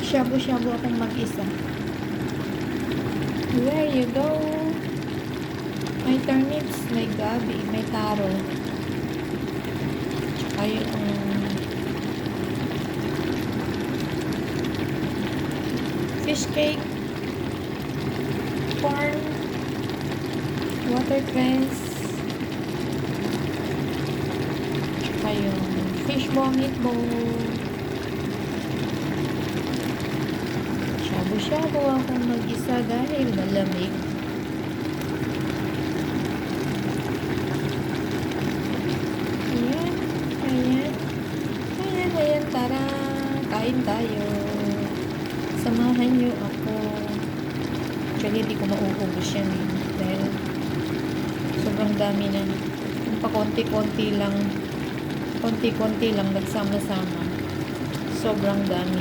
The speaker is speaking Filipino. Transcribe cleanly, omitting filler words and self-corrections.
Shabu-shabu akong mag-isa. There you go. May turnips, may gabi, may taro. Tsaka yung fish cake, corn, watercress, tsaka yung fishball meatball. Shabu-shabu akong mag-isa dahil malamig. Ayan, ayan, ayan, ayan, tara, kain tayo. Samahan nyo ako. Actually, hindi ko mauubos yan eh. Dahil sobrang dami na. Kung pa konti-konti lang nagsama-sama. Sobrang dami.